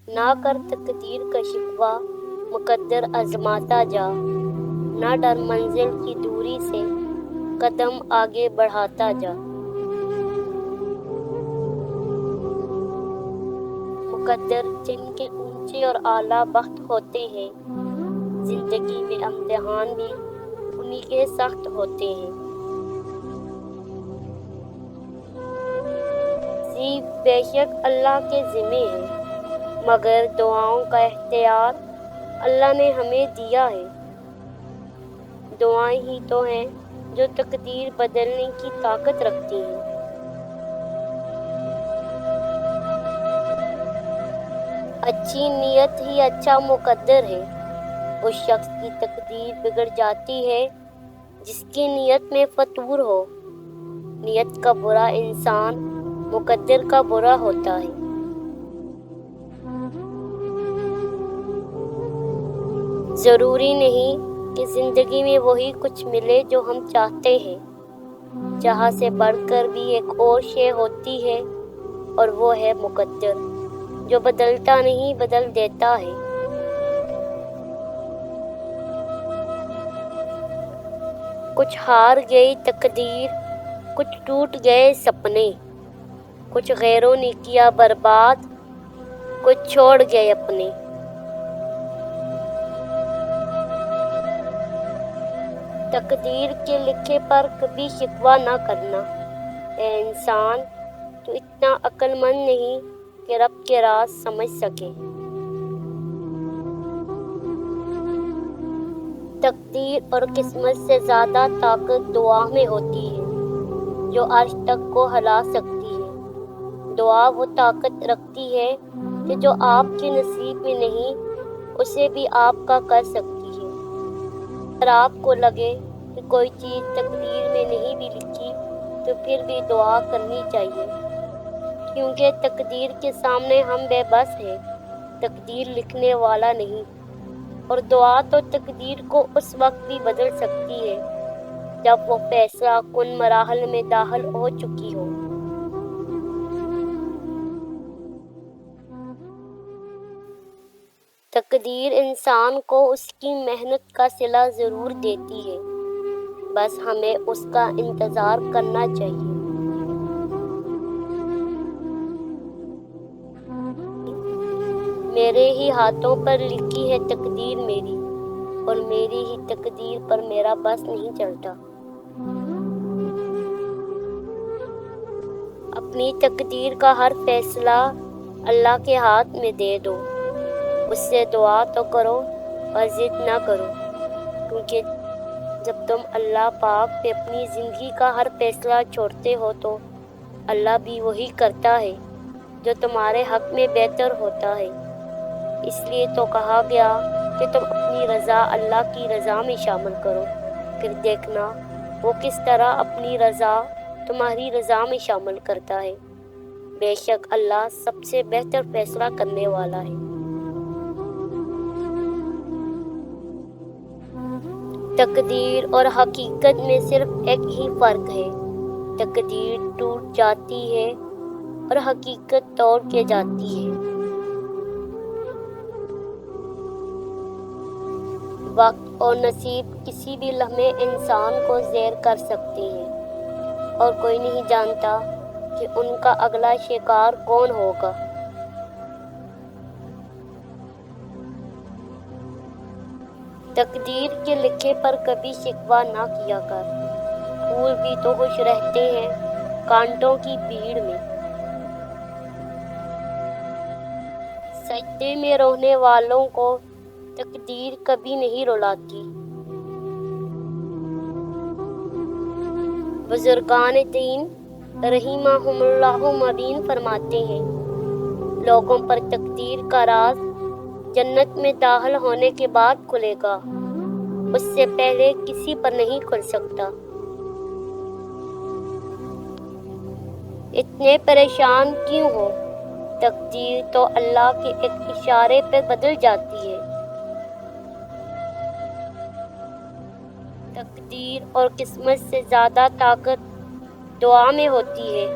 نہ کر تقدیر کا شکوہ، مقدر آزماتا جا، نہ ڈر منزل کی دوری سے، قدم آگے بڑھاتا جا۔ مقدر جن کے اونچے اور اعلیٰ بخت ہوتے ہیں، زندگی میں امتحان بھی انہی کے سخت ہوتے ہیں۔ بے شک اللہ کے ذمہ ہے، مگر دعاؤں کا اختیار اللہ نے ہمیں دیا ہے۔ دعائیں ہی تو ہیں جو تقدیر بدلنے کی طاقت رکھتی ہیں۔ اچھی نیت ہی اچھا مقدر ہے۔ اس شخص کی تقدیر بگڑ جاتی ہے جس کی نیت میں فتور ہو۔ نیت کا برا انسان مقدر کا برا ہوتا ہے۔ ضروری نہیں کہ زندگی میں وہی کچھ ملے جو ہم چاہتے ہیں۔ چاہ سے بڑھ کر بھی ایک اور شے ہوتی ہے، اور وہ ہے مقدر، جو بدلتا نہیں بدل دیتا ہے۔ کچھ ہار گئی تقدیر، کچھ ٹوٹ گئے سپنے، کچھ غیروں نے کیا برباد، کچھ چھوڑ گئے اپنے۔ تقدیر کے لکھے پر کبھی شکوہ نہ کرنا۔ اے انسان، تو اتنا عقل مند نہیں کہ رب کے راز سمجھ سکے۔ تقدیر اور قسمت سے زیادہ طاقت دعا میں ہوتی ہے، جو عرش تک کو ہلا سکتی ہے۔ دعا وہ طاقت رکھتی ہے کہ جو آپ کے نصیب میں نہیں، اسے بھی آپ کا کر سکتی ہے۔ اگر آپ کو لگے کہ کوئی چیز تقدیر میں نہیں بھی لکھی، تو پھر بھی دعا کرنی چاہیے، کیونکہ تقدیر کے سامنے ہم بے بس ہیں، تقدیر لکھنے والا نہیں۔ اور دعا تو تقدیر کو اس وقت بھی بدل سکتی ہے جب وہ فیصلہ کن مراحل میں داخل ہو چکی ہو۔ تقدیر انسان کو اس کی محنت کا صلہ ضرور دیتی ہے، بس ہمیں اس کا انتظار کرنا چاہیے۔ میرے ہی ہاتھوں پر لکھی ہے تقدیر میری، اور میری ہی تقدیر پر میرا بس نہیں چلتا۔ اپنی تقدیر کا ہر فیصلہ اللہ کے ہاتھ میں دے دو۔ اس سے دعا تو کرو اور ضد نہ کرو، کیونکہ جب تم اللہ پاک پہ اپنی زندگی کا ہر فیصلہ چھوڑتے ہو تو اللہ بھی وہی کرتا ہے جو تمہارے حق میں بہتر ہوتا ہے۔ اس لیے تو کہا گیا کہ تم اپنی رضا اللہ کی رضا میں شامل کرو، پھر دیکھنا وہ کس طرح اپنی رضا تمہاری رضا میں شامل کرتا ہے۔ بے شک اللہ سب سے بہتر فیصلہ کرنے والا ہے۔ تقدیر اور حقیقت میں صرف ایک ہی فرق ہے، تقدیر ٹوٹ جاتی ہے اور حقیقت توڑ کے جاتی ہے۔ وقت اور نصیب کسی بھی لمحے انسان کو زیر کر سکتے ہیں، اور کوئی نہیں جانتا کہ ان کا اگلا شکار کون ہوگا۔ تقدیر کے لکھے پر کبھی شکوہ نہ کیا کر۔ پھول بھی تو خوش رہتے ہیں کانٹوں کی بھیڑ میں۔ سجدے میں رونے والوں کو تقدیر کبھی نہیں رلاتی۔ بزرگان دین رحمہم اللہ مبین فرماتے ہیں، لوگوں پر تقدیر کا راز جنت میں داخل ہونے کے بعد کھلے گا، اس سے پہلے کسی پر نہیں کھل سکتا۔ اتنے پریشان کیوں ہو؟ تقدیر تو اللہ کے ایک اشارے پہ بدل جاتی ہے۔ تقدیر اور قسمت سے زیادہ طاقت دعا میں ہوتی ہے۔